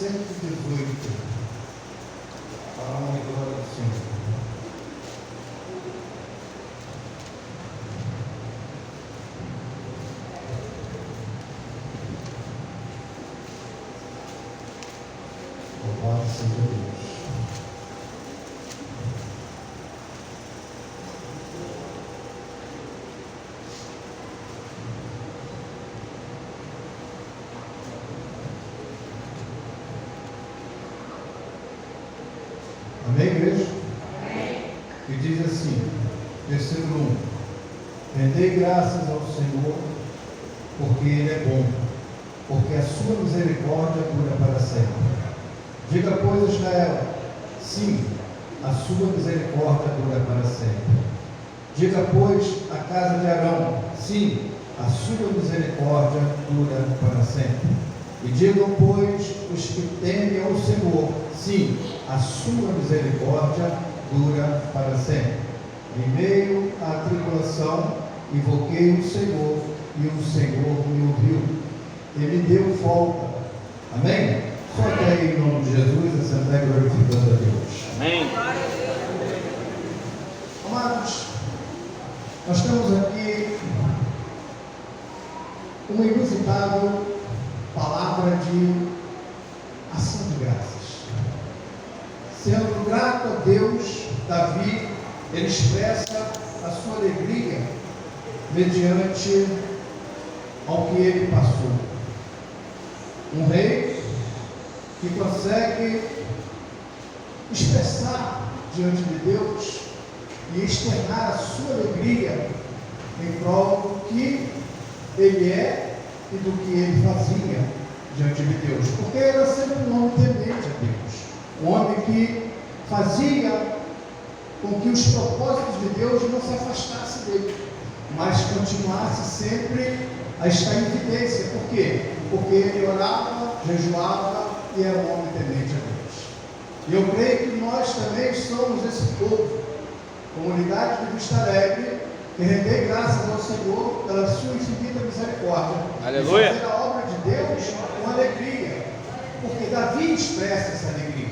118. Para a honra e glória do Senhor. Louvado seja Deus. Amém, igreja? Amém. E diz assim, versículo 1: Rendei graças ao Senhor, porque Ele é bom, porque a sua misericórdia dura para sempre. Diga, pois, Israel, sim, a sua misericórdia dura para sempre. Diga, pois, a casa de Arão, sim, a sua misericórdia dura para sempre. E digam, pois, os que temem ao Senhor, sim, a sua misericórdia dura para sempre. Em meio à tribulação, invoquei o Senhor, e o Senhor me ouviu, e me deu folga. Amém? Só até aí, em nome de Jesus, assembleia glorificando a Deus. Amém. Amados, nós temos aqui uma inusitável palavra de ação de graças. Sendo grato a Deus, Davi, ele expressa a sua alegria mediante ao que ele passou. Um rei que consegue expressar diante de Deus e externar a sua alegria em prol do que ele é e do que ele fazia diante de Deus, porque era sempre um homem temente a Deus, um homem que fazia com que os propósitos de Deus não se afastassem dele, mas continuasse sempre a estar em evidência. Por quê? Porque ele orava, jejuava e era um homem temente a Deus. E eu creio que nós também somos esse povo, comunidade de Vista Alegre, que rendei graças ao Senhor pela sua infinita misericórdia. Aleluia. E fazer a obra de Deus com alegria, porque Davi expressa essa alegria.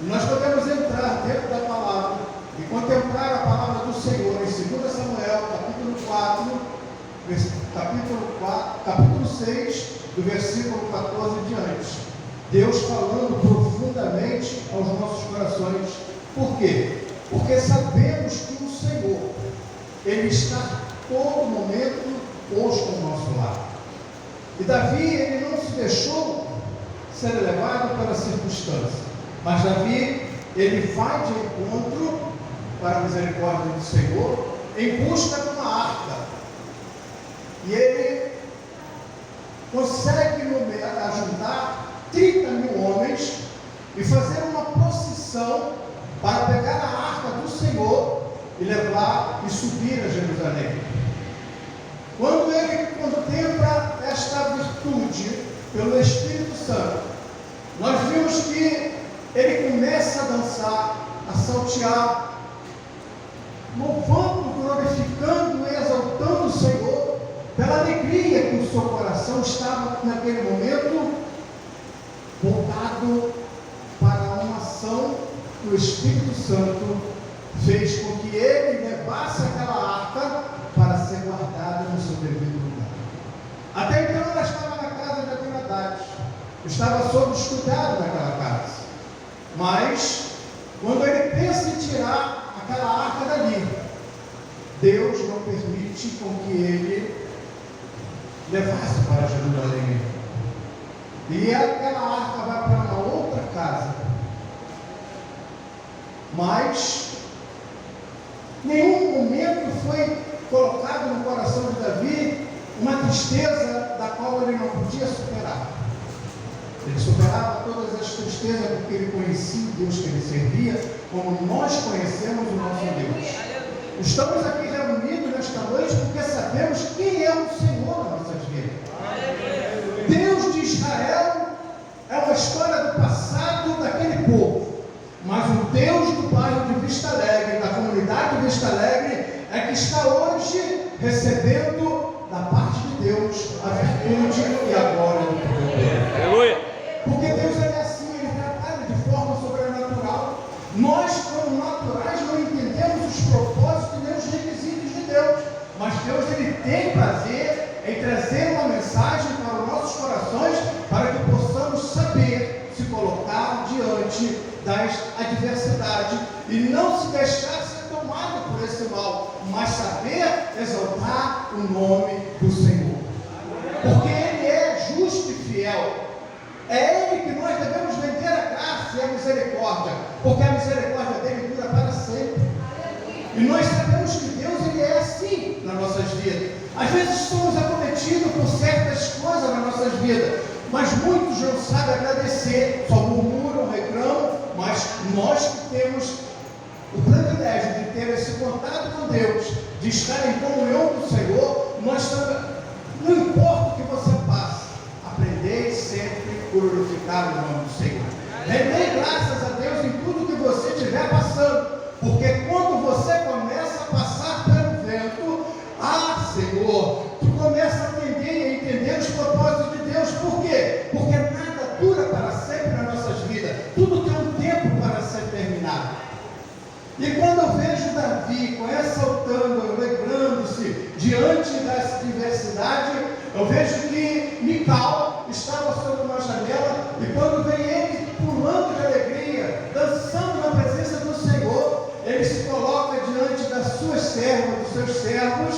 E nós podemos entrar dentro da palavra e contemplar a palavra do Senhor em 2 Samuel, capítulo 6, do versículo 14 em diante. Deus falando profundamente aos nossos corações. Por quê? Porque sabemos que o Senhor, Ele está a todo momento posto ao nosso lado. E Davi, ele não se deixou ser levado pela circunstância, mas Davi, ele vai de encontro para a misericórdia do Senhor em busca de uma arca. E ele consegue ajuntar 30 mil homens e fazer uma procissão para pegar a arca do Senhor e levar e subir a Jerusalém. Quando ele contempla esta virtude pelo Espírito Santo, nós vimos que ele começa a dançar, a saltear, louvando, glorificando e exaltando o Senhor pela alegria que o seu coração estava naquele momento voltado para uma ação que o Espírito Santo fez com que ele levasse aquela arca para ser guardada no seu devido lugar. Até então ela estava na casa de Abinadab, estava sob os cuidados daquela casa. Mas quando ele pensa em tirar aquela arca dali, Deus não permite com que ele levasse para Jerusalém. E aquela arca vai para uma outra casa. Mas nenhum momento foi colocado no coração de Davi uma tristeza da qual ele não podia superar. Ele superava todas as tristezas porque ele conhecia o Deus que ele servia, como nós conhecemos o nosso Deus. Estamos aqui reunidos nesta noite porque sabemos quem é o Senhor nas nossas vidas. Deus de Israel é uma história do passado daquele povo, mas o Deus do bairro de Vista Alegre, da comunidade de Vista Alegre, é que está hoje recebendo da parte de Deus a virtude e a glória do poder. Aleluia. Porque Deus é diante das adversidades e não se deixar ser tomado por esse mal, mas saber exaltar o nome do Senhor, porque Ele é justo e fiel. É Ele que nós devemos vender a graça e a misericórdia, porque a misericórdia dele dura para sempre. E nós sabemos que Deus, Ele é assim nas nossas vidas. Às vezes somos acometidos por certas coisas nas nossas vidas, mas muitos não sabem agradecer, só murmuram, reclamam. Mas nós que temos o privilégio de ter esse contato com Deus, de estar em comunhão com o Senhor, nós também, não importa o que você passe, aprendei sempre a glorificar o nome do Senhor. Rendei graças a Deus em tudo que você estiver passando, porque quando você começa a passar pelo vento, Senhor, tu começa a entender os propósitos de Deus. Por quê? Porque nada dura para sempre nas nossas vidas, tudo tem um tempo para ser terminado. E quando eu vejo Davi exaltando, alegrando-se diante das diversidades, eu vejo que Mical estava sobre uma janela, e quando vem ele pulando de alegria, dançando na presença do Senhor, ele se coloca diante das suas servas, dos seus servos,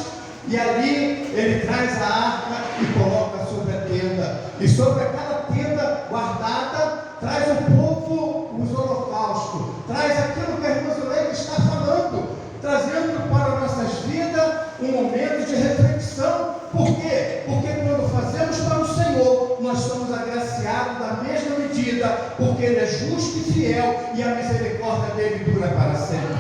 e ali ele traz a arca e coloca sobre a tenda, e sobre aquela tenda guardada, traz o povo os holocaustos, traz aquilo que a irmã Zuleika está falando, trazendo para nossas vidas um momento de reflexão. Por quê? Porque quando fazemos para o Senhor, nós somos agraciados da mesma medida, porque Ele é justo e fiel, e a misericórdia dele dura para sempre.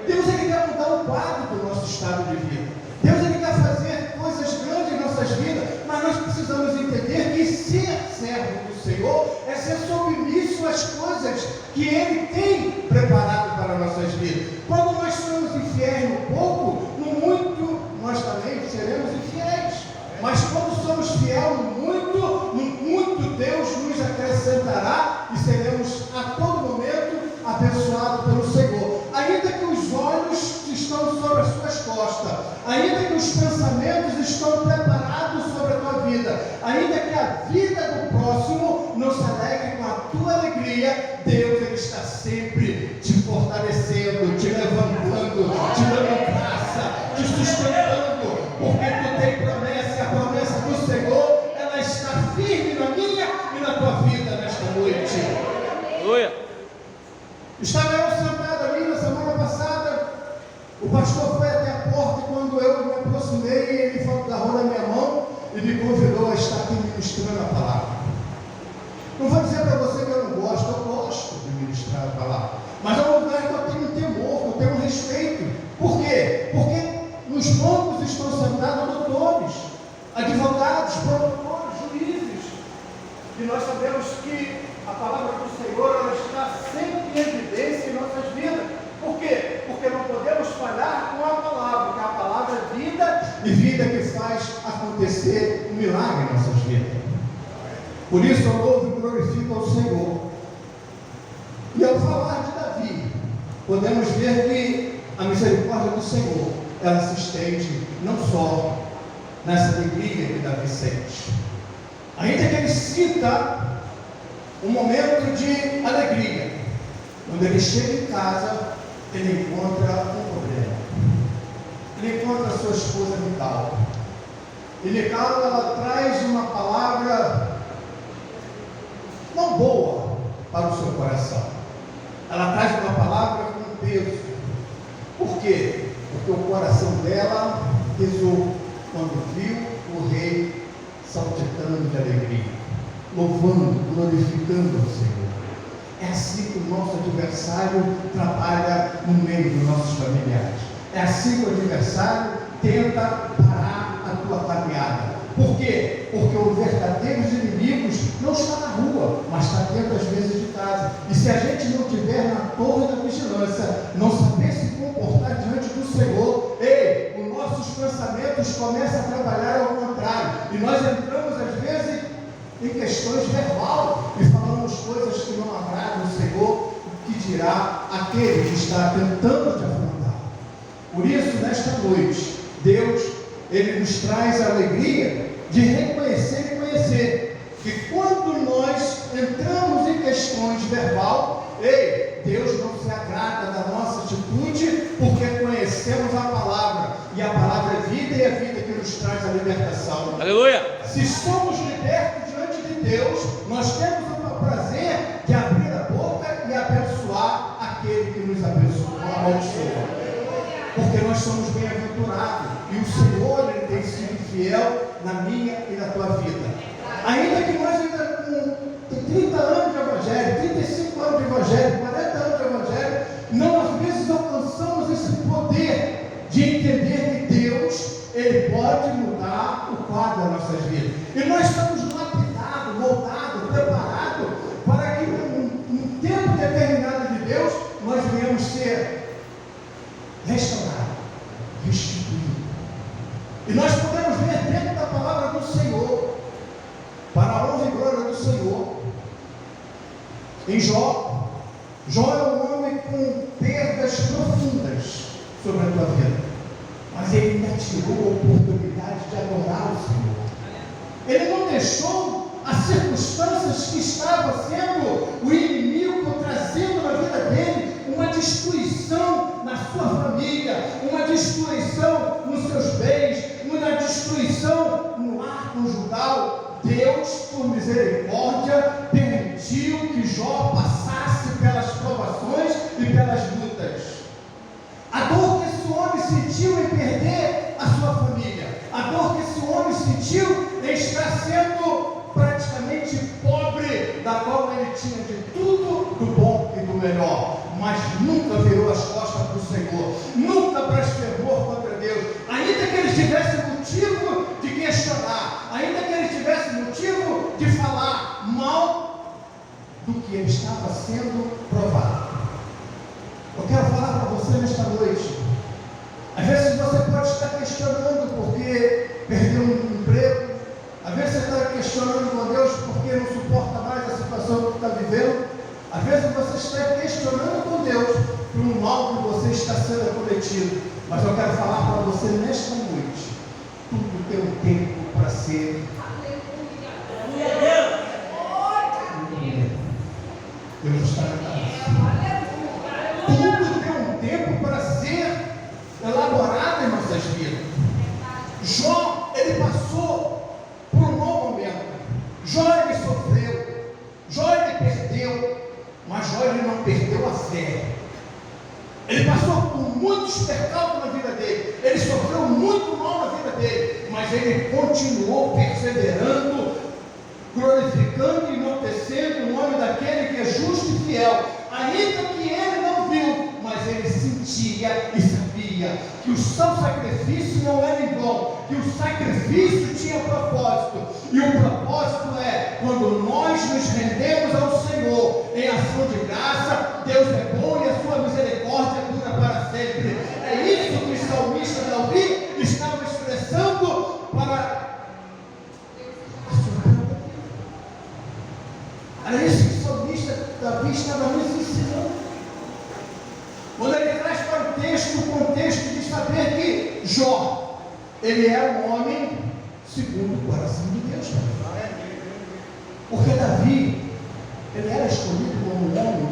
Deus, Ele quer mudar o quadro do nosso estado de vida. Deus, Ele quer fazer coisas grandes em nossas vidas, mas nós precisamos entender que ser servo do Senhor é ser submisso às coisas que Ele tem preparado para nossas vidas. Quando nós somos infiéis no pouco, no muito, nós também seremos infiéis. Mas quando somos fiéis no muito Deus nos acrescentará e seremos a todo momento abençoados pelo Senhor. Ainda que os olhos estão sobre as suas costas, ainda que os pensamentos estão preparados sobre a tua vida, ainda que a vida do próximo não se alegre com a tua alegria, Deus, Ele está sempre te fortalecendo, te levantando, te dando graça, te sustentando, porque tu tem promessa, e a promessa do Senhor, ela está firme na minha e na tua vida nesta noite. Aleluia. Estava eu sentado ali na semana passada, o pastor foi até a porta, e quando eu me aproximei, ele agarrou na minha mão e me convidou a estar aqui ministrando a palavra. Não vou dizer para você que eu não gosto, eu gosto de ministrar a palavra, mas é um lugar que eu tenho um temor, que eu tenho um respeito. Por quê? Porque nos bancos estão sentados doutores, advogados, promotores, juízes, e nós sabemos que a palavra do Senhor, ela está sempre em evidência em nossas vidas. Por quê? Porque não podemos falhar com a palavra, porque a palavra é vida, e vida que faz acontecer um milagre em nossas vidas. Por isso eu louvo e glorifico ao Senhor. E ao falar de Davi, podemos ver que a misericórdia do Senhor, ela se estende não só nessa alegria que Davi sente, ainda que ele sinta um momento de alegria. Quando ele chega em casa, ele encontra um problema. Ele encontra a sua esposa Mical. E Mical, ela traz uma palavra não boa para o seu coração. Ela traz uma palavra com peso. Por quê? Porque o coração dela pesou quando viu o rei saltitando de alegria, louvando, glorificando ao Senhor. É assim que o nosso adversário trabalha no meio dos nossos familiares. É assim que o adversário tenta parar a tua caminhada. Por quê? Porque os verdadeiros inimigos não estão na rua, mas está dentro às vezes de casa. E se a gente não estiver na torre da vigilância, não saber se comportar diante do Senhor, os nossos pensamentos começam a trabalhar ao contrário. E nós entramos às vezes em questões verbal e falamos coisas que não agradam o Senhor, que dirá aquele que está tentando te afrontar. Por isso, nesta noite, Deus, Ele nos traz a alegria de reconhecer e conhecer que quando nós entramos em questões testemunhos verbal. Ei, Deus não se agrada da nossa atitude, porque conhecemos a palavra, e a palavra é vida, e é a vida que nos traz a libertação. Aleluia! Se somos libertos diante de Deus, nós temos o prazer de abrir a boca e abençoar aquele que nos amaldiçoa, porque nós somos bem-aventurados, e o Senhor, Ele tem sido fiel na minha e na tua vida. Ainda que nós ainda com 30 anos de evangelho, 35 anos de evangelho, 40 anos de evangelho, não às vezes alcançamos esse poder de entender que Deus, Ele pode mudar o quadro das nossas vidas. E nós estamos lapidados, moldados, preparados para que num tempo determinado de Deus, nós venhamos ser restaurados, restituídos. E nós podemos ver dentro da palavra do Senhor, para a honra e glória do Senhor, em Jó. Jó é um homem com perdas profundas sobre a tua vida, mas ele ainda tirou a oportunidade de adorar o Senhor. Ele não deixou as circunstâncias que estavam sendo o inimigo trazendo na vida dele uma destruição na sua família, uma destruição nos seus bens, uma destruição no lar conjugal. Deus, por misericórdia, permitiu que Jó passasse pelas provações e pelas lutas. A dor que esse homem sentiu em perder a sua família, a dor que esse homem sentiu em estar sendo praticamente pobre, da qual ele tinha de tudo do bom e do melhor, mas nunca virou as costas para o Senhor, nunca blasfemou contra Deus, ainda que ele tivesse motivo de questionar, ainda que ele tivesse motivo de falar mal do que ele estava sendo provado. Eu quero falar para você nesta noite. Às vezes você pode estar questionando porque perdeu um emprego, às vezes você está questionando com Deus porque não suporta mais a situação que está vivendo, às vezes você está questionando com Deus por um mal que você está sendo acometido. Mas eu quero falar para você nesta noite: tudo tem um tempo para ser. Deus está na casa. Tudo tem um tempo para ser elaborado em nossas vidas. Jó, ele passou por um mau momento. Jó, ele sofreu. Jó, ele perdeu. Mas Jó, ele não perdeu a fé. Ele passou por muitos percalços na vida dele. Ele sofreu muito mal na vida dele. Mas ele continuou perseverando, glorificando e enaltecendo o nome daquele que é justo e fiel. Ainda que ele não viu, mas ele sentia e sabia que o seu sacrifício não era em vão, que o sacrifício tinha propósito. E o propósito é, quando nós nos rendemos ao Senhor em ação de graça, Deus é bom e a sua misericórdia dura para sempre. É isso que o salmista Davi estava expressando para a sua vida. Era isso que o salmista Davi estava nos ensinando. Quando ele traz para o contexto de saber que Jó, ele é um homem segundo o coração de Deus. Porque Davi, ele era escolhido como um homem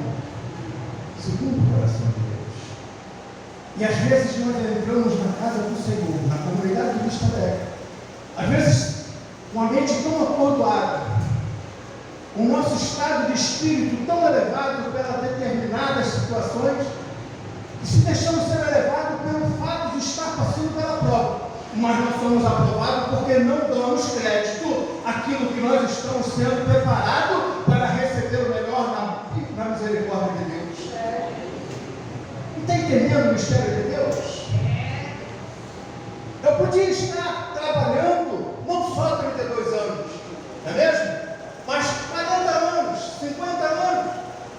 segundo o coração de Deus. E às vezes nós entramos na casa do Senhor, na comunidade do Vista, às vezes com a mente tão atordoada, o nosso estado de espírito tão elevado pelas determinadas situações, e se deixamos ser elevados pelo fato de estar passando pela prova. Mas não somos aprovados porque não damos crédito àquilo que nós estamos sendo preparados para receber o melhor na misericórdia de Deus. Está entendendo o mistério de Deus? Eu podia estar trabalhando não só 32 anos, não é mesmo? Mas 40 anos, 50 anos,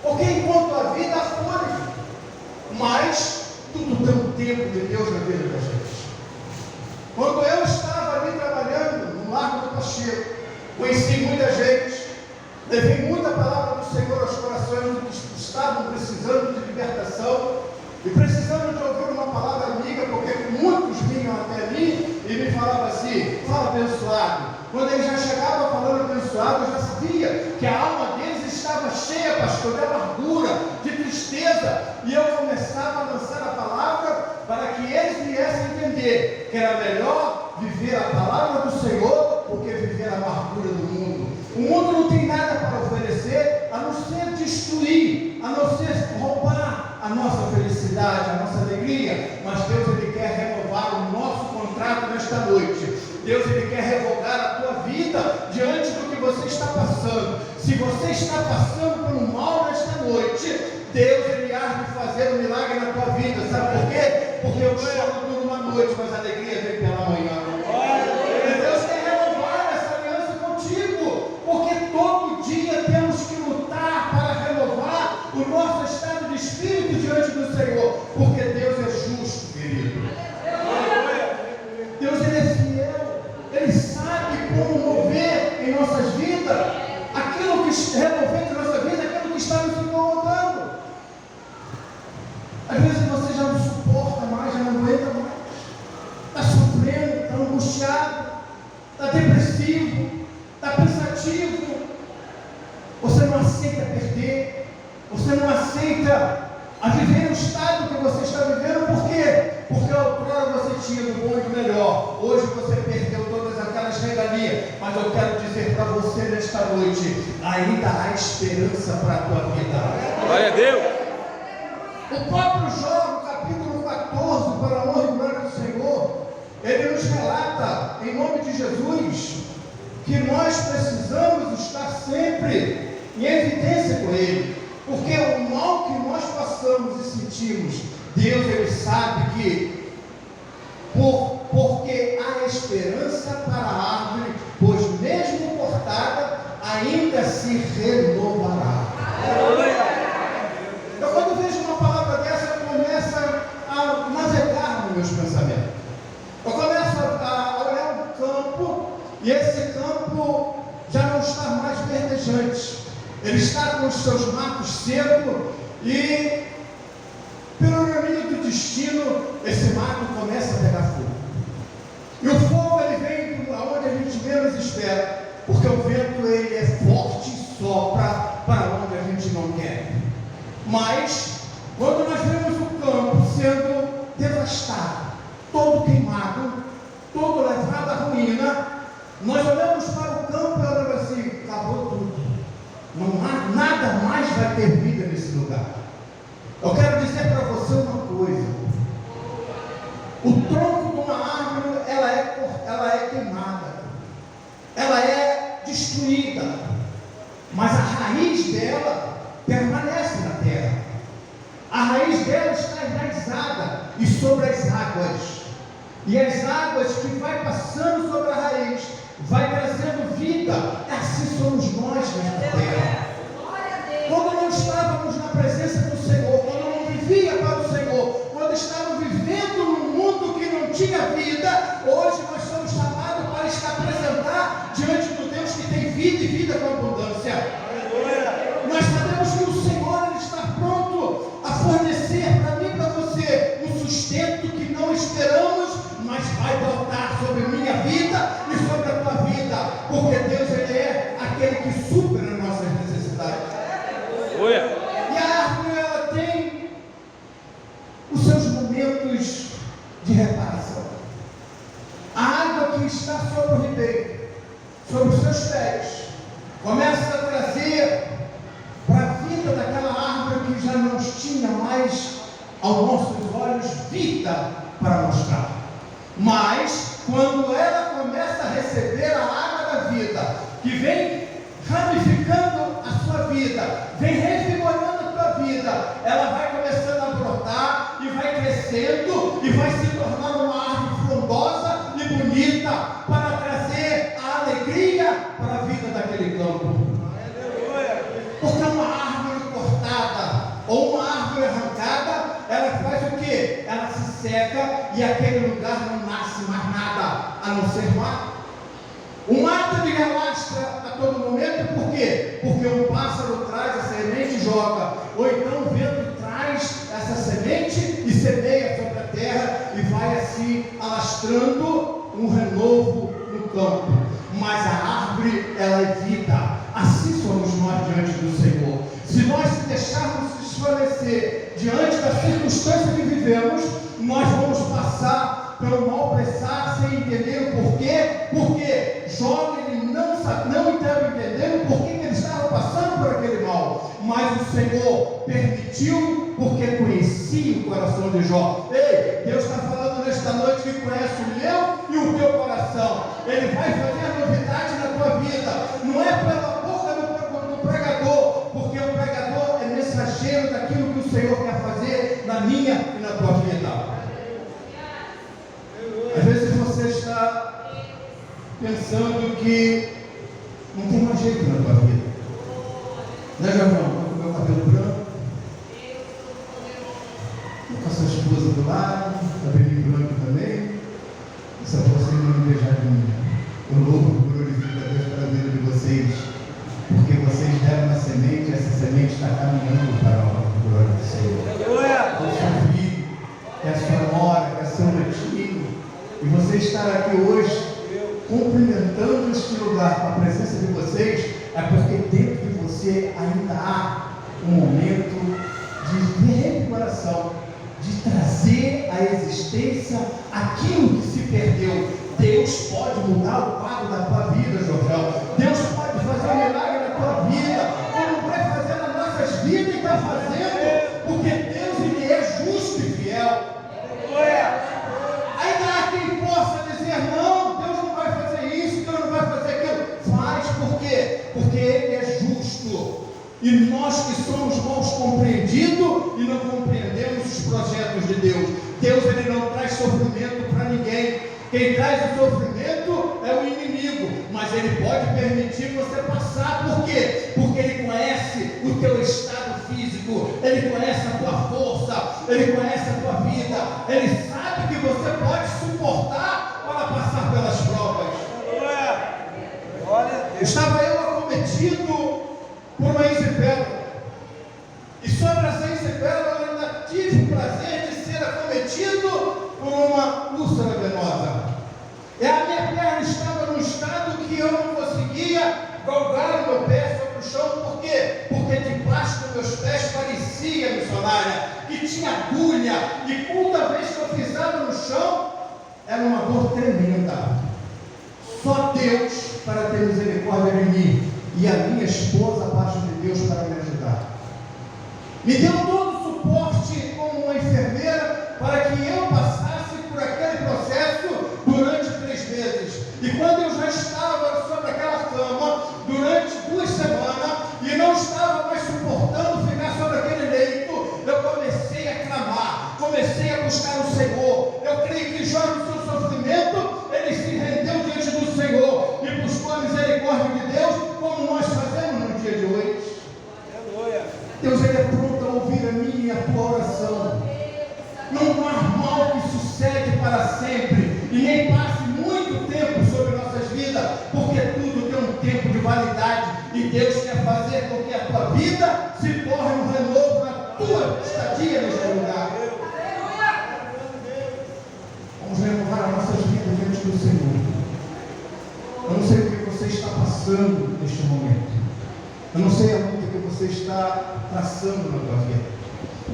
porque enquanto a vida for, mas tudo tem um tempo de Deus na vida da gente. Quando eu estava ali trabalhando no Largo do Pacheco, conheci muita gente, levei muita palavra do Senhor aos corações que estavam precisando de libertação e precisando de ouvir uma palavra amiga, porque muitos vinham até mim e me falavam assim: fala abençoado. Quando ele já chegava falando abençoado, eu já sabia que a alma deles estava cheia, pastor. pastor, de amargura, de tristeza. E eu começava a lançar a palavra para que eles viessem entender que era melhor viver a palavra do Senhor do que viver a amargura do mundo. O mundo não tem nada para oferecer a não ser destruir, a não ser roubar a nossa felicidade, a nossa alegria. Mas Deus, Ele quer renovar o nosso contrato nesta noite. Deus, Ele quer revogar a tua vida diante do que você está passando. Se você está passando por um mal nesta noite, Deus, Ele há de fazer um milagre na tua vida. Sabe por quê? Porque o choro dura uma noite, mas a alegria vem pela manhã. E Deus quer renovar essa aliança contigo, porque todo dia temos que lutar para renovar o nosso estado de espírito diante do Senhor, porque Deus é justo, querido. Deus, Ele é fiel, Ele sabe como mover em nossas vidas aquilo que remover em nossa vida, aquilo que está nos incomodando. Às vezes você já não suporta mais, já não aguenta mais, está sofrendo, está angustiado, está depressivo, está pensativo, você não aceita perder, você não aceita a viver no estado que você está vivendo. Por quê? Porque outrora você tinha do bom e do melhor, hoje você perdeu todas aquelas regalias. Mas eu quero dizer para você nesta noite, ainda há esperança para a tua vida. Glória a Deus. O próprio Jó, no capítulo 14, para a honra e glória do Senhor, ele nos relata, em nome de Jesus, que nós precisamos estar sempre em evidência com Ele, porque o mal que nós passamos e sentimos, Deus, Ele sabe que porque há esperança para a árvore, pois mesmo cortada, ainda se renovará. Eu, quando vejo uma palavra dessa, eu começo a navegar nos meus pensamentos. Eu começo a olhar um campo, e esse campo já não está mais verdejante. Ele está com os seus matos secos, e pelo caminho do destino, esse mato começa a pegar fogo. E o fogo, ele vem aonde a gente menos espera, porque o vento, ele é forte e sopra para onde a gente não quer. Mas quando nós vemos o campo sendo devastado, todo queimado, todo levado à ruína, nós olhamos para o campo e olhamos assim: acabou tudo, não há nada mais vai ter vida nesse lugar. Eu quero dizer para você uma coisa: o tronco de uma árvore, ela é queimada, ela é destruída, mas a raiz dela permanece na terra. A raiz dela está enraizada e sobre as águas, e as águas que vai passando sobre a raiz vai trazendo vida. Assim somos nós nesta terra. Quando não estávamos na presença do Senhor, quando não vivia para o Senhor, quando estávamos vivendo num mundo que não tinha vida, hoje nós somos chamados para estar apresentar diante do Deus que tem vida e vida com abundância. Nós sabemos que o Senhor, Ele está pronto a fornecer para mim e para você um sustento que não esperamos, mas vai voltar sobre minha vida e sobre a tua vida, porque Deus, Ele é aquele que supre as nossas necessidades. E a árvore, ela tem os seus momentos de reparação. A água que está sobre o ribeiro, sobre os seus pés, começa a trazer para a vida daquela árvore que já não tinha mais aos nossos olhos vida para mostrar. Mas quando ela começa a receber a água da vida, que vem ramificando a sua vida, vem revigorando a tua vida, ela vai começando a brotar e vai crescendo e vai se tornar uma árvore frondosa e bonita para trazer a alegria para a vida daquele campo. Porque uma árvore cortada ou uma árvore arrancada, ela faz o quê? Ela se seca e aquele lugar não nasce mais nada a não ser mato. O mato ele alastra a todo momento, por quê? Porque um pássaro traz a semente e joga, ou então o vento traz essa semente e semeia sobre a terra e vai assim alastrando um renovo no campo. Mas a árvore, ela é vida. Assim somos nós diante do Senhor. Se nós se deixarmos desfalecer diante da circunstância que vivemos, nós vamos passar pelo mal prestar sem entender o porquê. Porque Jó ele não estava entendendo por que ele estava passando por aquele mal, mas o Senhor permitiu porque conhecia o coração de Jó. Ei, Deus está falando nesta noite que conhece o meu e o teu coração. Ele vai fazer novidade na tua vida, não é pela boca do pregador, porque o pregador é mensageiro daquilo que o Senhor quer fazer na minha e na tua vida. Às vezes você está pensando que não tem mais jeito na tua vida, né, João? Com o meu cabelo branco, com a sua esposa do lado, cabelinho branco também, e só vocês não me beijar de mim. Eu louvo e glorifico a Deus pela vida de vocês, porque vocês deram uma semente e essa semente está caminhando para a glória do Senhor. É o seu filho, é a sua nora, é seu netinho, e você estar aqui hoje cumprimentando este lugar com a presença de vocês, é porque dentro de você ainda há um momento de revigoração, de trazer à existência aquilo que se perdeu. Deus pode mudar o quadro da tua vida, Jorgão. Deus pode fazer um milagre na tua vida, como vai fazer nas nossas vidas e está fazendo, porque Deus ele é justo e fiel. Ainda há quem possa dizer, não, Deus não vai fazer isso, Deus não vai fazer aquilo. Faz, por quê? Porque Ele é justo. E nós que somos mal compreendidos e não compreendemos os projetos de Deus. Deus ele não traz sofrimento para ninguém. Quem traz o sofrimento é o inimigo, mas ele pode permitir você passar. Por quê? Porque ele conhece o teu estado físico, ele conhece a tua força, ele conhece a tua vida, ele sabe que você pode suportar para passar pelas provas. Estava eu acometido por uma encefalo, e sobre essa encefalo eu ainda tive o prazer de ser acometido por uma úlcera venosa. E a minha perna estava num estado que eu não conseguia galgar o meu pé sobre o chão. Por quê? Porque debaixo dos meus pés parecia, missionária, que tinha agulha, e toda vez que eu pisava no chão era uma dor tremenda. Só Deus para ter misericórdia de mim e a minha esposa abaixo de Deus para me ajudar. Me deu todo o suporte como uma enfermeira para que eu passasse por aquele processo durante 3 meses. E quando eu já estava sobre aquela cama durante 2 semanas e não estava mais suportando ficar sobre aquele leito, eu comecei a clamar, comecei a buscar o Senhor. Eu creio que já no seu sofrimento ele se rendeu diante do Senhor e buscou a misericórdia de Deus, como nós fazemos no dia de hoje. Deus ele é pronto a ouvir a minha e a tua oração. Não há mal que sucede para sempre e nem passe muito tempo sobre nossas vidas, porque tudo tem um tempo de validade e Deus quer fazer com que a tua vida se torne um renovo na tua estadia neste lugar. Vamos renovar as nossas vidas diante do Senhor. Eu não sei o que você está passando neste momento, eu não sei a luta que você está traçando na tua vida,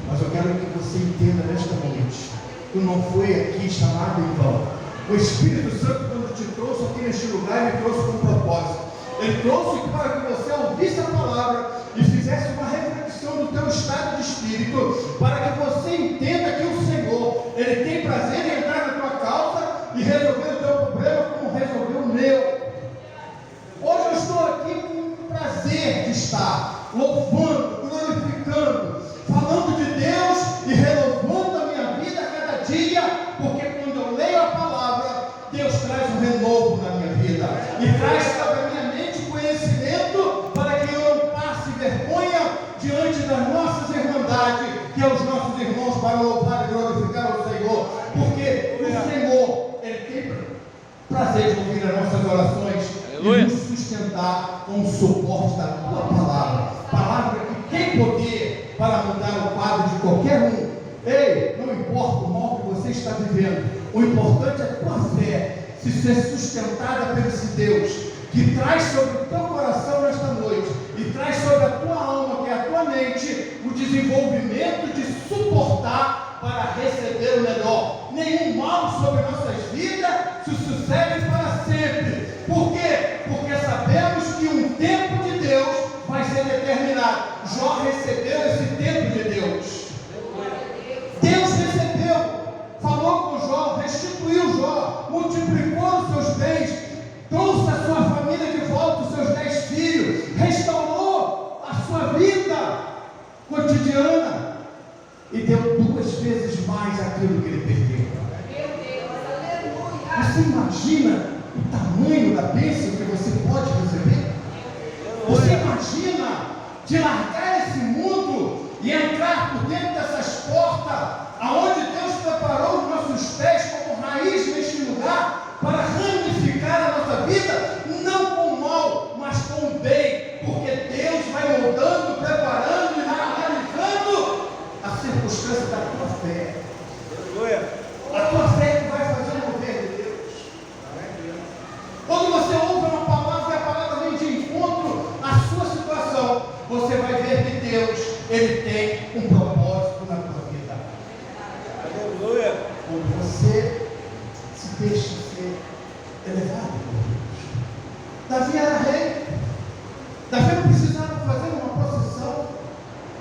mas eu quero que você entenda nesta noite, tu não foi aqui chamado em vão. O Espírito Santo, quando te trouxe aqui neste lugar, ele trouxe com um propósito. Ele trouxe para que você ouvisse a palavra e fizesse uma reflexão do teu estado de espírito, para que você entenda que o Senhor, ele tem prazer em entrar na tua causa e resolver o teu problema como resolveu o meu. Hoje eu estou aqui com o prazer de estar louvando, glorificando, falando de Deus e renovando a minha vida a cada dia, porque quando eu leio a palavra, Deus traz um renovo na minha vida e traz sobre a minha mente conhecimento para que eu não passe vergonha diante das nossas irmandades, que é os nossos irmãos, para louvar e glorificar o Senhor, porque o Senhor, ele tem prazer de ouvir as nossas orações. Aleluia. E nos sustentar com o suporte da tua palavra, palavra que tem poder para mudar o quadro de qualquer um. Ei, não importa o mal que você está vivendo, o importante é a tua fé se ser sustentada por esse Deus que traz sobre o teu coração nesta noite e traz sobre a tua alma, que é a tua mente, vezes mais aquilo que ele perdeu. Você imagina o tamanho da bênção que você pode receber? Você imagina de largar esse mundo e entrar por dentro dessas portas, aonde Deus preparou os nossos pés como raiz neste lugar, para ramificar a nossa vida, não com o mal, mas com o bem, porque Deus vai moldando, preparando e analisando a circunstância da tua fé. A tua fé que vai fazer o mover de Deus. Quando você ouve uma palavra e a palavra vem de encontro à sua situação, você vai ver que Deus, Ele tem um propósito na tua vida. Aleluia. Quando você se deixa ser elevado por Deus. Davi era rei. Davi não precisava fazer uma procissão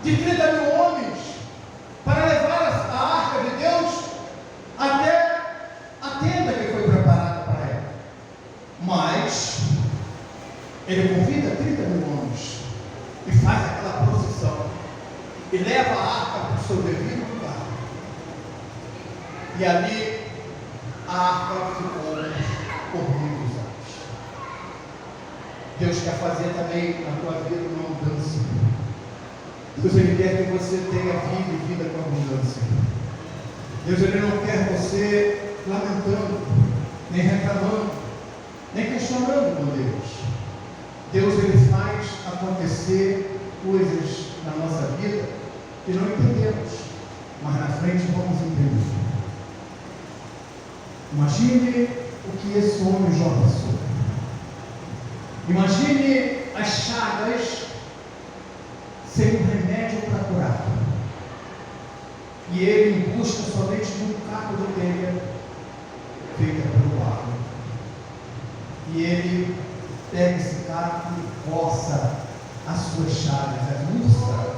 de 30 mil homens para levar a arca de Deus até a tenda que foi preparada para ela. Mas ele convida 30 mil homens e faz aquela procissão e leva a arca para o seu devido lugar. E ali a arca ficou por muitos anos. Deus quer fazer também na tua vida uma mudança. Deus, Ele quer que você tenha vida e vida com abundância. Deus, Ele não quer você lamentando, nem reclamando, nem questionando com Deus. Deus, Ele faz acontecer coisas na nossa vida que não entendemos, mas na frente vamos entender. Imagine o que esse homem já passou. Imagine as chagas sem um remédio para curar. E ele em busca somente de um caco de telha feita pelo barro. E ele pega esse caco e coça as suas chagas. A úlcera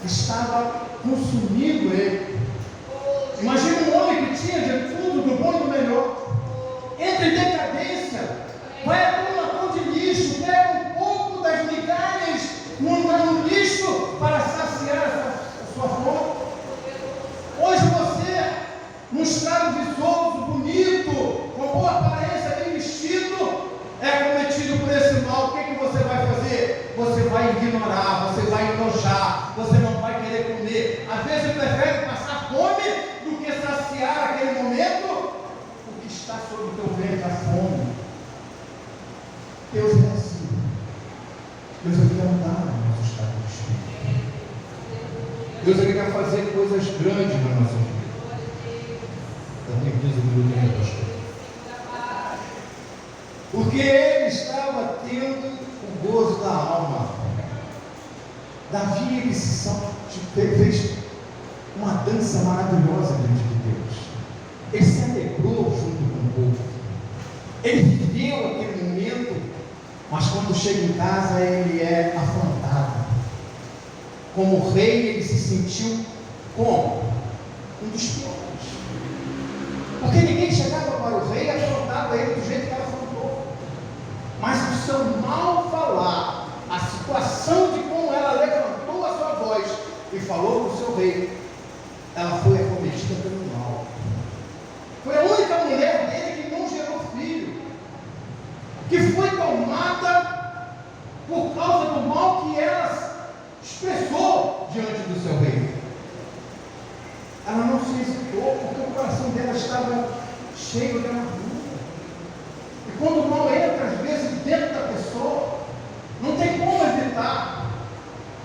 estava consumindo ele. Imagina um homem que tinha de tudo, do bom e do melhor, entra em decadência, vai até um latão de lixo, pega um pouco das migalhas no lixo para saciar a sua fome. Hoje você, num estado viçoso, bonito, com boa aparência, bem vestido, é cometido por esse mal. O que você vai fazer? Você vai ignorar, você vai enojar, você não vai querer comer. Às vezes prefere passar fome do que saciar aquele momento o que está sobre o teu ventre, a fome. Deus é assim. Deus quer mudar o nosso estado de espírito. Deus quer fazer coisas grandes na nossa vida. Também diz o meu pastor. Porque ele estava tendo o gozo da alma. Davi, ele fez uma dança maravilhosa diante de Deus. Ele se alegrou junto com o povo. Ele viveu aquele momento, mas quando chega em casa ele é afrontado. Como rei, ele se sentiu como? Um dos piores. Porque ninguém chegava para o rei e afrontava ele do jeito que ela afrontou. Mas o seu mal falar, a situação de como ela levantou a sua voz e falou para o seu rei, ela foi acometida pelo mal. Foi a única mulher dele que não gerou filho, que foi tomada por causa do mal que ela expressou diante do seu rei. Ela não se hesitou, porque o coração dela estava cheio de amargura. E quando o mal entra, às vezes, dentro da pessoa, não tem como evitar,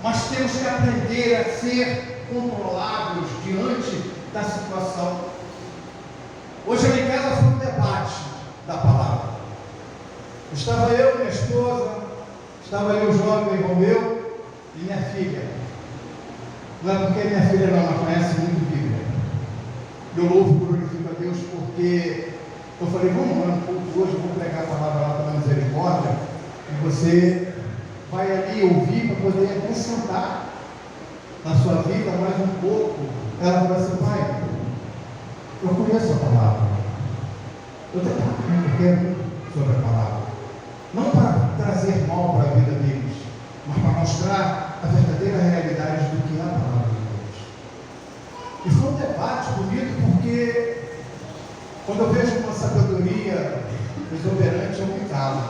mas temos que aprender a ser controlados diante da situação. Hoje lá em casa foi um debate da palavra. Estava eu, minha esposa, estava eu, o jovem Romeu e minha filha. Não é porque minha filha não conhece muito Bíblia. Eu louvo e glorifico a Deus porque eu falei, vamos lá um pouco hoje, eu vou pregar a palavra lá pela misericórdia, e você vai ali ouvir para poder acrescentar na sua vida mais um pouco. Ela falou assim, pai, eu conheço a palavra, eu estou aprendendo sobre a palavra, não para trazer mal para a vida deles, mas para mostrar a verdadeira realidade do que é a palavra de Deus. E foi um debate Quando eu vejo uma sabedoria exuberante, eu me calo.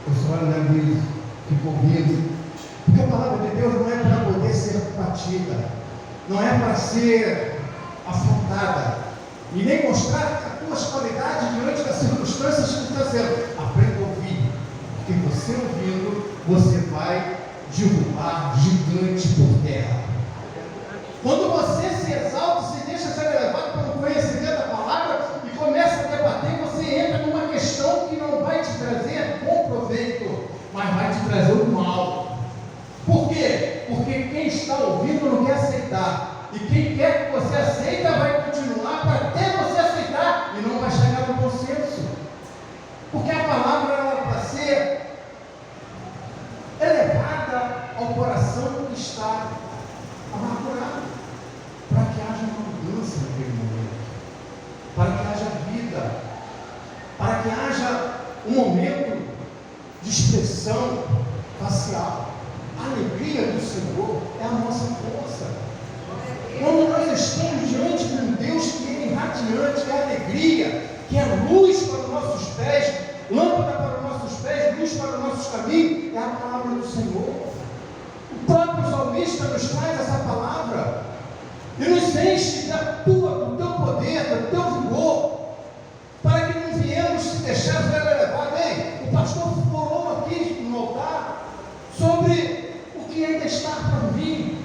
Eu só analiso, fico ouvindo. Porque a palavra de Deus não é para poder ser batida, não é para ser afrontada, e nem mostrar as tuas qualidades diante das circunstâncias que está sendo. Aprenda a ouvir, porque você ouvindo, você vai derrubar gigante por terra. Quando você se exalta, se deixa ser elevado pelo conhecimento da palavra e começa a debater, você entra numa questão que não vai te trazer bom proveito, mas vai te trazer o mal. Por quê? Porque quem está ouvindo não quer aceitar, e quem quer que você aceita vai continuar para até você aceitar e não vai chegar no consenso. Porque a palavra ela é para ser elevada ao coração que está amargurado, para que haja uma mudança naquele momento, para que haja vida, para que haja um momento de expressão facial. A alegria do Senhor é a nossa força. Quando nós estamos diante de um Deus que é irradiante, que é alegria, que é luz para os nossos pés, lâmpada para os nossos pés, luz para os nossos caminhos, é a palavra do Senhor. O próprio salmista nos traz essa palavra e nos enche do teu poder, do teu vigor, para que não viemos se deixar ser elevados. Ei, o pastor falou aqui no altar sobre o que ainda está para vir,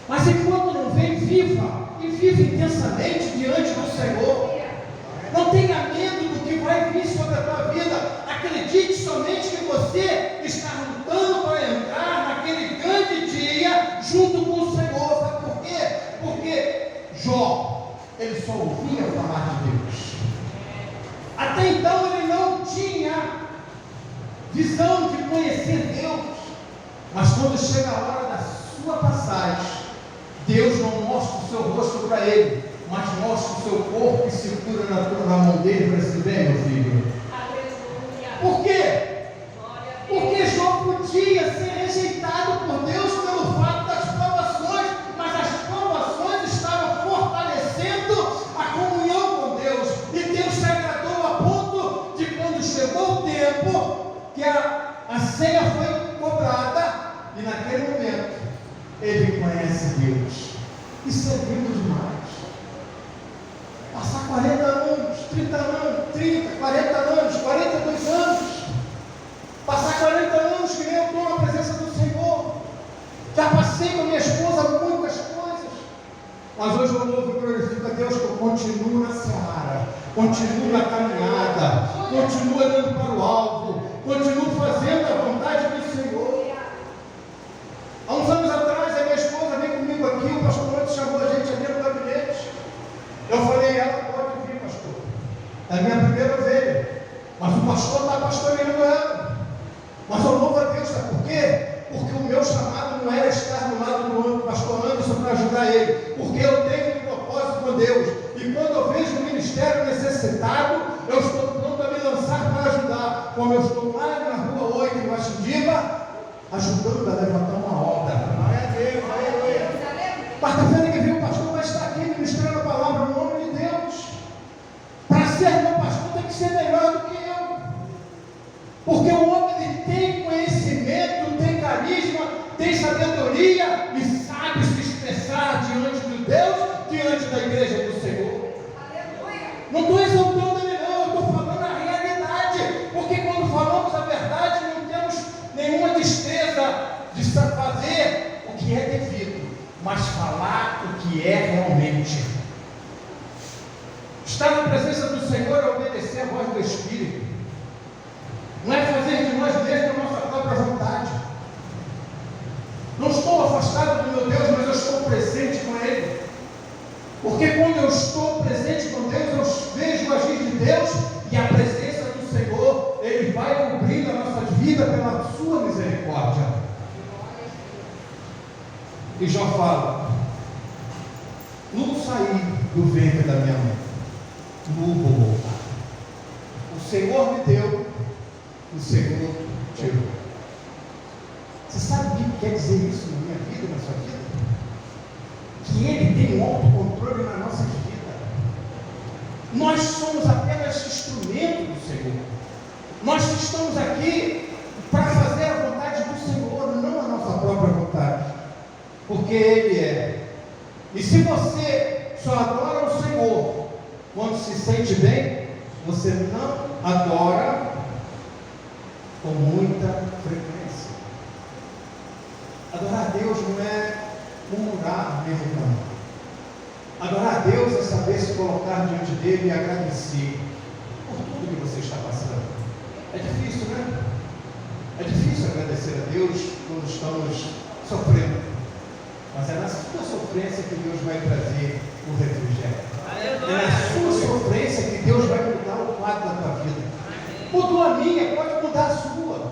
mas enquanto não vem, viva e viva intensamente diante do Senhor. Não tenha medo do que vai vir sobre a tua vida. Acredite somente que você está lutando para entrar naquele grande dia junto com o Senhor. Sabe por quê? Porque Jó, ele só ouvia falar de Deus. Até então ele não tinha visão de conhecer Deus. Mas quando chega a hora da sua passagem, Deus não mostra o seu rosto para ele, mas mostra o seu corpo e segura na mão dele e fala assim: vem, meu filho. Aleluia. Por quê? Porque Jó podia ser rejeitado por Deus pelo fato das provações, mas as provações estavam fortalecendo a comunhão com Deus, e Deus se agradou a ponto de, quando chegou o tempo que a ceia foi cobrada, e naquele momento ele conhece Deus. Isso é lindo demais. Passar 40 anos, 30 anos, 30, 40 anos, 42 anos, passar 40 anos que nem eu estou na presença do Senhor. Já passei com a minha esposa muitas coisas, mas hoje eu louvo e glorifico a Deus que eu continuo na seara, continuo na caminhada, continuo olhando para o alvo, continuo fazendo a vontade do Senhor. Há uns anos atrás, a minha esposa veio comigo aqui, o pastor Montes chamou a gente ali no gabinete. Eu falei: ela pode vir, pastor. É a minha primeira ovelha, mas o pastor está pastoreando ela. Mas eu louvo a Deus, sabe por quê? Porque o meu chamado não era estar do lado do pastor Anderson para ajudar ele, porque eu tenho um propósito com Deus, e quando eu vejo o ministério necessitado, eu estou pronto a me lançar para ajudar, como eu estou lá na rua 8 em Guaxindiba, ajudando a levantar uma obra. Quarta-feira que vem o pastor vai estar aqui ministrando a palavra no nome de Deus. Para ser meu pastor tem que ser melhor do que eu, porque o homem ele tem conhecimento, tem carisma, tem sabedoria e sabe se expressar diante de Deus, diante da igreja do Senhor. Não estou exaltando ele não, eu estou falando a realidade, porque quando falamos a verdade não temos nenhuma destreza de fazer o que é devido, mas falar o que é realmente. Estar na presença do Senhor é obedecer a voz do Espírito, não é fazer de nós mesmos a nossa própria vontade. Não estou afastado do meu Deus, mas eu estou presente com Ele, porque quando eu estou presente com Deus, eu vejo o agir de Deus, e a presença do Senhor, Ele vai cobrindo a nossa vida pela sua misericórdia. E Jó fala: nu saí do ventre da minha mãe, nu vou voltar. O Senhor me deu, o Senhor tirou. Você sabe o que quer dizer isso na minha vida e na sua vida? Que Ele tem um autocontrole na nossa vida. Nós somos apenas Senhor. Nós estamos aqui para fazer a vontade do Senhor, não a nossa própria vontade, porque Ele é. E se você só adora o Senhor quando se sente bem, você não adora com muita frequência. Adorar a Deus não é murmurar nem reclamar. Adorar a Deus é saber se colocar diante dele e agradecer por tudo que você está passando. É difícil, né? É difícil agradecer a Deus quando estamos sofrendo. Mas é na sua sofrência que Deus vai trazer o refrigério. É na sua sofrência que Deus vai mudar o quadro da tua vida. Mudou a minha, pode mudar a sua.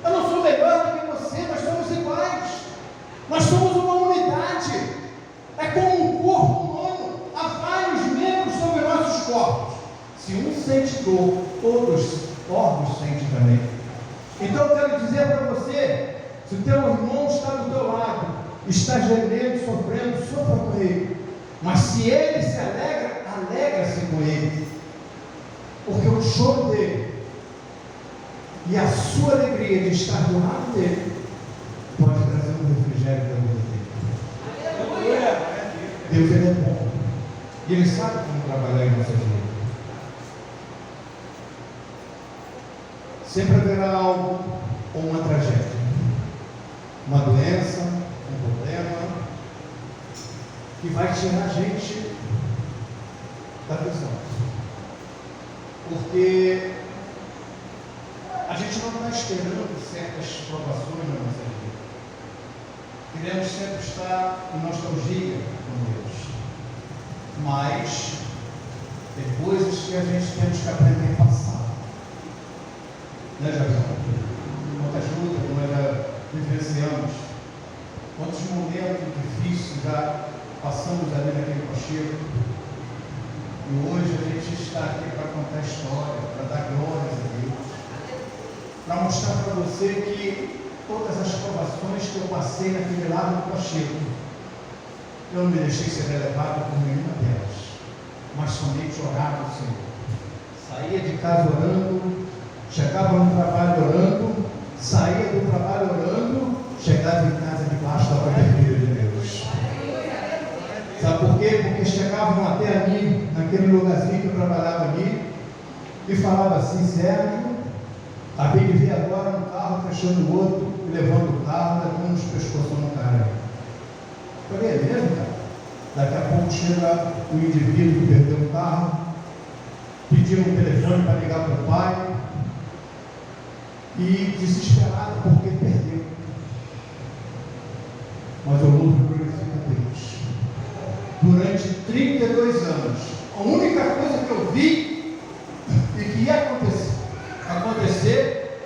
Eu não sou melhor do que você, nós somos iguais. Nós somos uma unidade. É como um corpo humano. Há vários membros sobre nossos corpos. Se um sente dor, todos os órgãos sentem também. Então eu quero dizer para você, se o teu irmão está do teu lado, está gemendo, sofrendo, sofra com ele. Mas se ele se alegra, alegra-se com ele. Porque o choro dele e a sua alegria de estar do lado dele pode trazer um refrigério da vida dele. Deus, Ele é bom. E Ele sabe como trabalhar em nossas vidas. Sempre haverá algo ou uma tragédia, uma doença, um problema, que vai tirar a gente da visão. Porque a gente não está esperando certas provações na nossa vida. Queremos sempre estar em nostalgia com Deus. Mas tem coisas que a gente temos que aprender a passar. Né, Javier? Quantas lutas nós já vivenciamos, quantos momentos difíceis já passamos ali naquele cocheiro. E hoje a gente está aqui para contar a história, para dar glórias a Deus, para mostrar para você que todas as provações que eu passei naquele lado do cocheiro, eu não me deixei ser relevado por nenhuma delas, mas somente orava ao Senhor. Saía de casa orando, chegava no trabalho orando, saía do trabalho orando, chegava em casa debaixo da cobertura de Deus. Sabe por quê? Porque chegavam até ali, naquele lugarzinho que eu trabalhava ali, e falava assim: Sérgio, acabei de ver agora um carro fechando o outro, levando o carro, levando os pescoços no cara. Eu falei: é mesmo, cara? Daqui a pouco chega o indivíduo que perdeu o carro, pediu um telefone para ligar para o pai, e desesperado porque perdeu. Mas eu louvo e glorifico a Deus. Durante 32 anos, a única coisa que eu vi e que ia acontecer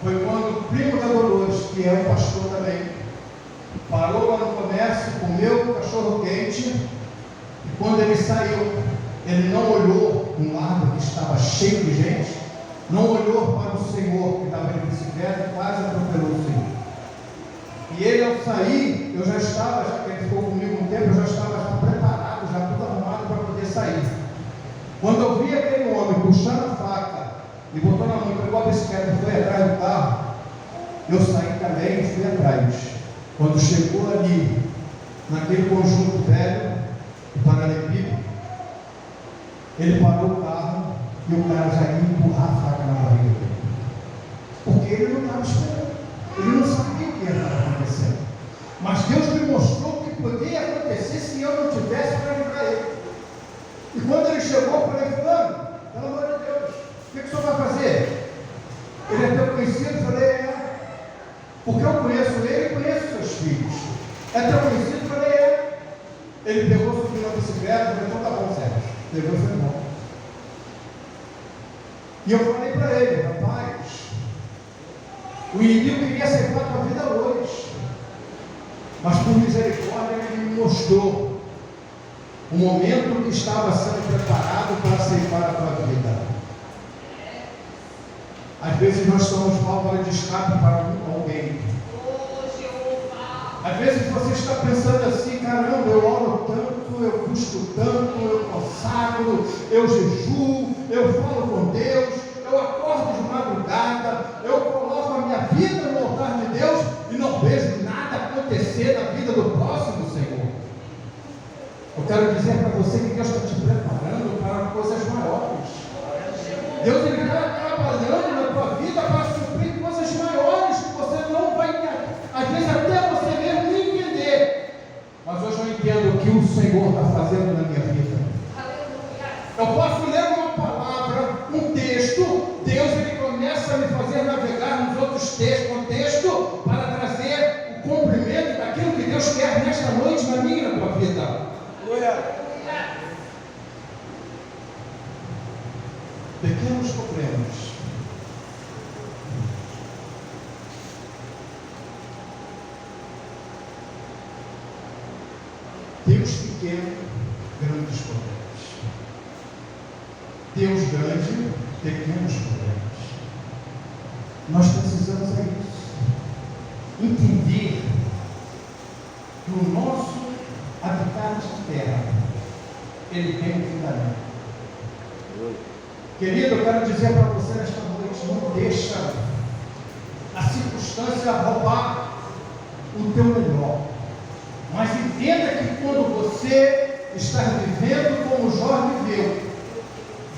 foi quando o primo da Dolores, que é um pastor também, parou lá no comércio, comeu um cachorro quente, e quando ele saiu, ele não olhou um lado que estava cheio de gente, não olhou para o Senhor que estava de bicicleta, quase atropelou o Senhor. E ele, ao sair, eu já estava, já que ele ficou comigo um tempo, eu já estava preparado, já tudo arrumado para poder sair. Quando eu vi aquele homem puxando a faca e botou na mão, pegou a bicicleta e foi atrás do carro, eu saí também e fui atrás. Quando chegou ali, naquele conjunto velho, o paralelepípedo, ele parou o carro e o cara já ia empurrar a faca na barriga dele. Porque ele não estava esperando. Ele não sabia o que ia estar acontecendo. Mas Deus me mostrou o que poderia acontecer se eu não tivesse para livrar ele. E quando ele chegou, eu falei: Fulano, pelo amor de Deus, o que o senhor vai fazer? Ele é teu conhecido? Eu falei: é. Porque eu conheço ele e conheço seus filhos. É teu conhecido? Eu falei: é. Ele pegou, subiu na bicicleta, eu falei: então tá bom, Sérgio. Pegou e foi embora. E eu falei para ele: rapaz, o inimigo queria ceifar a tua vida hoje, mas por misericórdia ele me mostrou o momento que estava sendo preparado para ceifar a tua vida. Às vezes nós somos válvula de escape para alguém. Às vezes você está pensando assim: caramba, eu oro tanto, eu busco tanto, eu consagro, eu jejuo, eu falo com Deus, eu quero dizer para você que Deus está te preparando para coisas maiores. Deus está trabalhando na tua vida para suprir coisas maiores que você não vai, às vezes até você mesmo nem entender. Mas hoje eu entendo o que o Senhor está fazendo na minha vida. Eu posso ler uma palavra, um texto, Deus ele começa a me fazer navegar nos outros contextos para trazer o cumprimento daquilo que Deus quer nesta noite na minha e na tua vida. Pequenos problemas. Deus pequeno, grandes problemas. Deus grande, pequenos problemas. Nós precisamos é isso. Entender que o nosso habitat de terra, ele tem um fundamento. Querido, eu quero dizer para você nesta noite, não deixa a circunstância roubar o teu melhor. Mas entenda que quando você está vivendo como Jó viveu,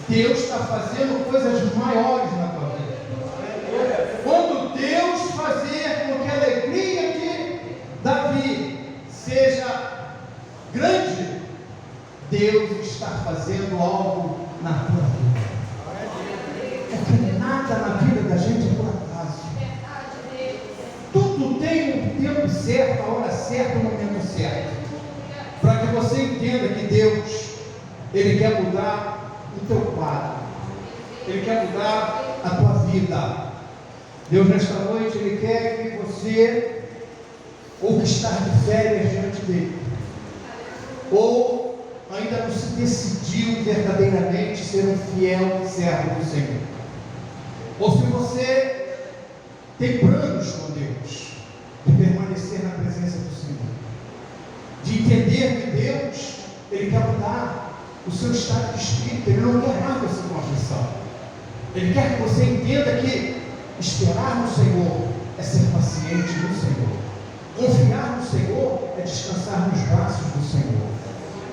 Deus está fazendo coisas maiores na tua vida. Quando Deus fazer com que a alegria de Davi seja grande, Deus está fazendo algo na tua vida. Porque nada na vida da gente é por acaso. Tudo tem um tempo certo, a hora certa, o momento certo. Para que você entenda que Deus, ele quer mudar o teu quadro. Ele quer mudar a tua vida. Deus nesta noite, ele quer que você, ou que está de férias diante dele, ou ainda não se decidiu verdadeiramente ser um fiel servo do Senhor, ou se você tem planos com Deus, de permanecer na presença do Senhor, de entender que Deus, ele quer mudar o seu estado de espírito, ele não quer mais você com aflição, ele quer que você entenda que esperar no Senhor é ser paciente no Senhor, confiar no Senhor é descansar nos braços do Senhor.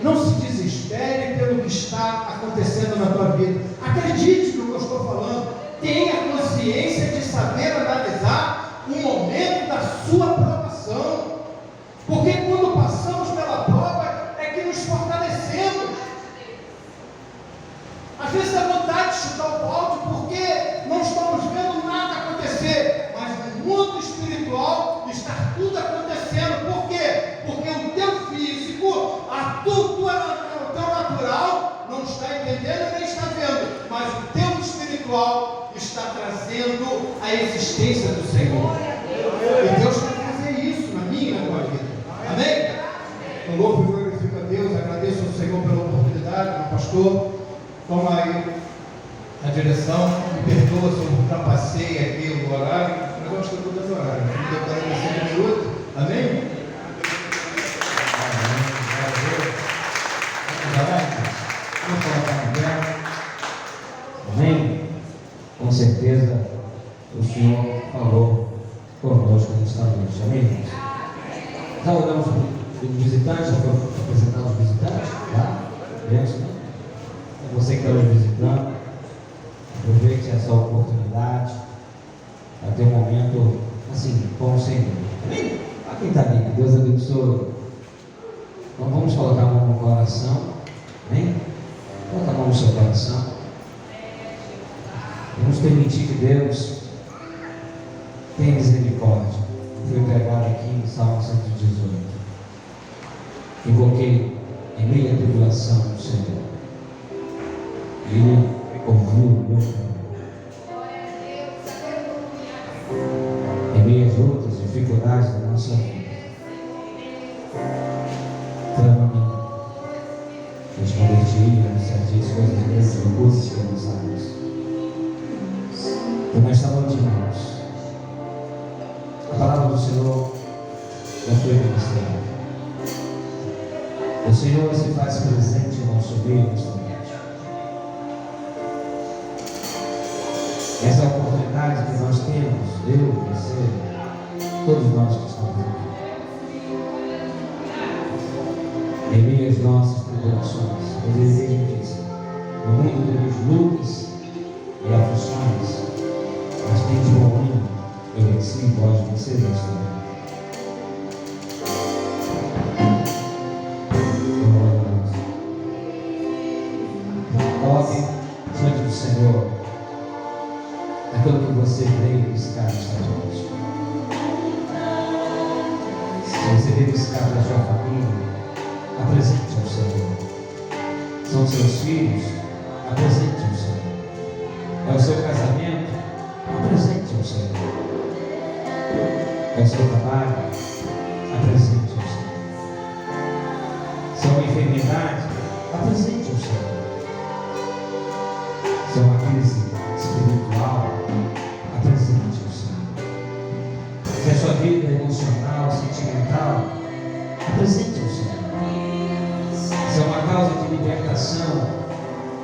Não se desespere pelo que está acontecendo na tua vida. Acredite no que eu estou falando. Tenha consciência de saber analisar o momento da sua provação. Porque quando passamos pela prova é que nos fortalecemos. Às vezes dá vontade de chutar o balde porque não estamos vendo nada acontecer. Mas no mundo espiritual está tudo acontecendo. Por quê? Porque o teu físico, o teu natural não está entendendo nem está vendo, mas o teu espiritual está trazendo a existência do Senhor. E Deus quer fazer isso na minha e na tua vida. Amém? Eu louvo e glorifico a Deus, agradeço ao Senhor pela oportunidade. Meu pastor, toma aí a direção, me perdoa se eu ultrapassei aqui o horário, mas eu acho que eu estou dando horário, não deu 45 minutos. Amém? Amém? Com certeza o Senhor falou conosco nesta noite. Amém? Já olhamos para os visitantes, já vou apresentar os visitantes, tá? Gente, é você que está nos visitando, aproveite essa oportunidade para ter um momento assim, com o Senhor. Amém? Para quem está ali, Deus abençoe. Então vamos colocar a mão no coração. Amém? Coloca a mão no seu coração. Vamos permitir que Deus tenha misericórdia. Foi pregado aqui em Salmo 118. Invoquei em meio à tribulação do Senhor. E Ele ouviu o meu clamor. Em meio às lutas, dificuldades da nossa vida, clama a mim. Responder-te-ei, anunciar-te coisas grandes, recursos que não sabes. Então, nesta noite, irmãos, a palavra do Senhor já foi ministrada. O Senhor se faz presente em nosso meio nesta noite. Essa é a oportunidade que nós temos, eu, você, todos nós que estamos aqui. Em meio às nossas tribulações. Mas ele mesmo disse: no mundo tereis lutas e aflições, mas tem de bom ânimo, eu venci, vós vencereis também. Coloque diante do Senhor aquilo que você veio buscar nesta noite. Se você veio buscar para a sua família, apresente ao Senhor. São seus filhos, apresente ao Senhor. É o seu casamento, apresente ao Senhor. É o seu trabalho, apresente ao Senhor. Se é uma enfermidade, apresente ao Senhor. Se é uma crise espiritual, apresente ao Senhor. Se é a sua vida emocional, sentimental, apresente ao Senhor. Se é uma causa de libertação,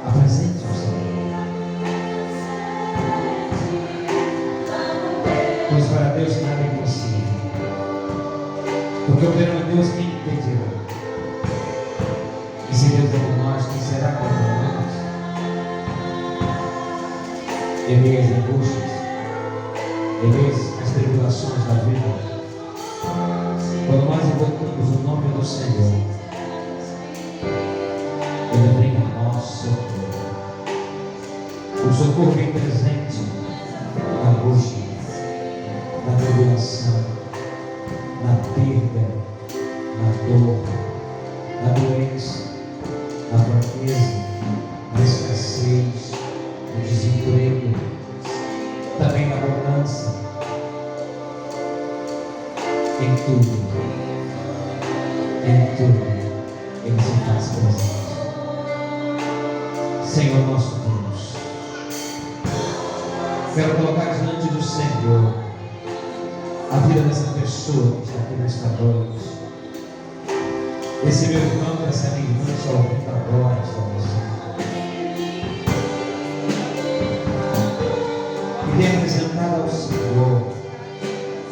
apresente ao Senhor. Pois para Deus nada é impossível. Porque operando Deus, quem impedirá? E se Deus é por nós, quem será contra nós? Em meio às angústias, em meio às tribulações da vida, quando nós invocamos o nome do Senhor, Ele vem a nós socorro. O socorro vem presente na angústia, na tribulação, na perda, na dor, na doença, na fraqueza, na escassez, no desemprego, também na abundância, em tudo, Ele se faz presente. Senhor nosso Deus, quero colocar diante do Senhor a vida dessa pessoa que está aqui nesta noite, esse meu irmão, essa minha irmã, só ouvindo agora esta música. E tem apresentado ao Senhor.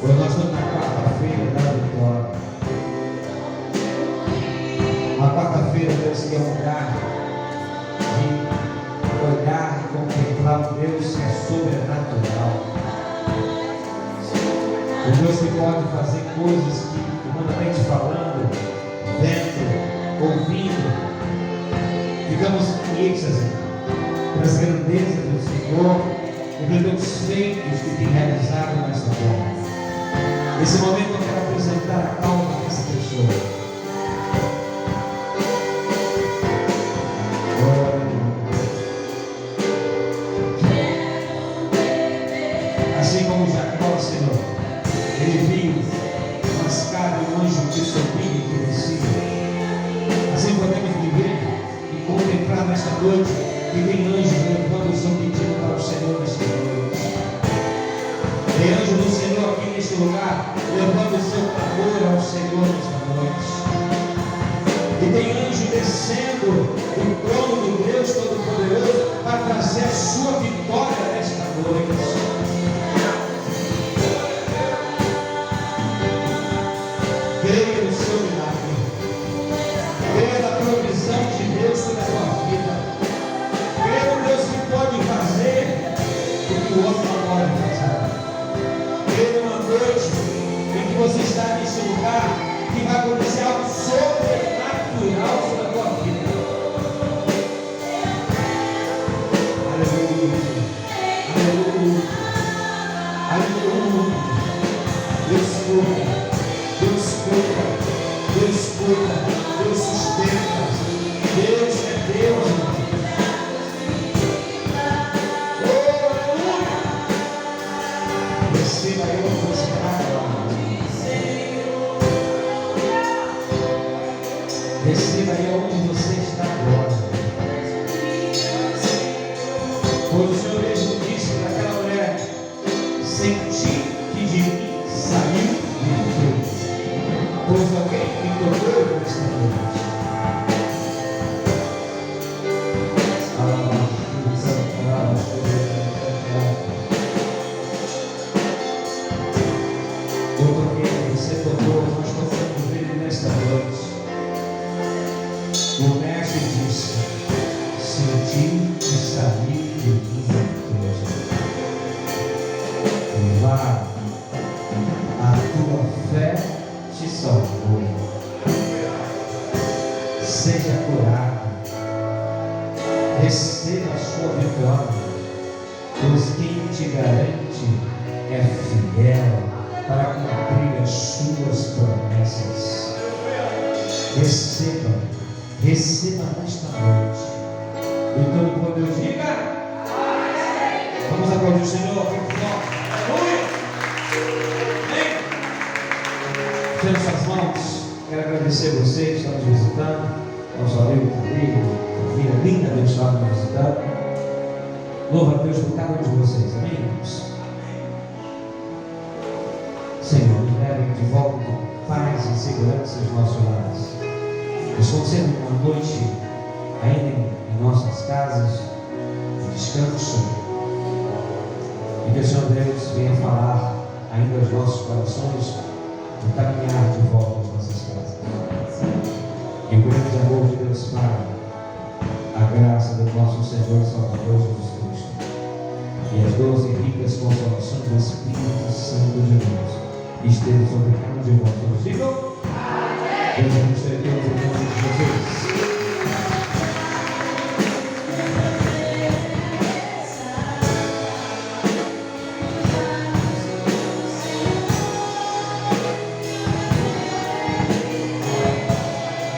Hoje nós estamos na quarta-feira da vitória. A quarta-feira, Deus, que é um lugar de olhar e contemplar o Deus que é sobrenatural. O Deus que pode fazer coisas que, humanamente falando, vendo, ouvindo, ficamos em êxtase pelas grandezas do Senhor e pelos feitos que tem realizado nesta terra. Nesse momento eu quero apresentar a causa dessa pessoa. Assim como Jacó, Senhor, ele viu mascado um anjo que subia e que descia. Assim podemos viver e contemplar nesta noite que tem anjos levando o seu pedido para o Senhor nesta noite. Tem anjo do Senhor aqui neste lugar, levando o seu clamor ao Senhor nesta noite. E tem anjo descendo do trono do Deus Todo-Poderoso para trazer a sua vitória nesta noite. Creia no seu milagre. Creia na provisão de Deus sobre a sua vida. Creia no Deus que pode fazer o que o outro não pode fazer. Creia numa noite em que você está nesse lugar que vai acontecer algo sobrenatural sobre a tua vida. Aleluia. Aleluia. Aleluia. Deus cura. Deus cura, Deus cura, Deus sustenta, Deus é Deus. Oh, aleluia! Receba aí uma música agora. Receba aí onde você está agora. Pois o Senhor mesmo disse para aquela mulher: senti que de mim saiu virtude. Pois alguém me tocou nesta noite. Eu toquei, você tocou, nós tocamos nele nesta noite. O mestre Senti e saí de mim mesmo. Vá, a tua fé te salvou. Seja curado. Receba a sua vitória, pois quem te garante é fiel para cumprir as suas promessas. Receba nesta noite. E todo poderoso diga: vamos aplaudir o Senhor. Amém. Temos suas mãos. Quero agradecer a vocês que estão nos visitando, nosso amigo família linda, abençoada, nos visitando. Louva a Deus por cada um de vocês. Amém, irmãos? Senhor, nos leve de volta com paz e segurança aos nossos lares. Nos conceda uma noite ainda em nossas casas de descanso. E que o Senhor Deus venha falar ainda aos nossos corações no caminhar de volta às nossas casas. E o grande amor de Deus Pai, a graça do nosso Senhor e Salvador Jesus Cristo, e as doces e ricas consolações do Espírito Santo de Deus esteja sobre cada um de vós. Todos digam: Deus abençoe a todos em nome de Jesus.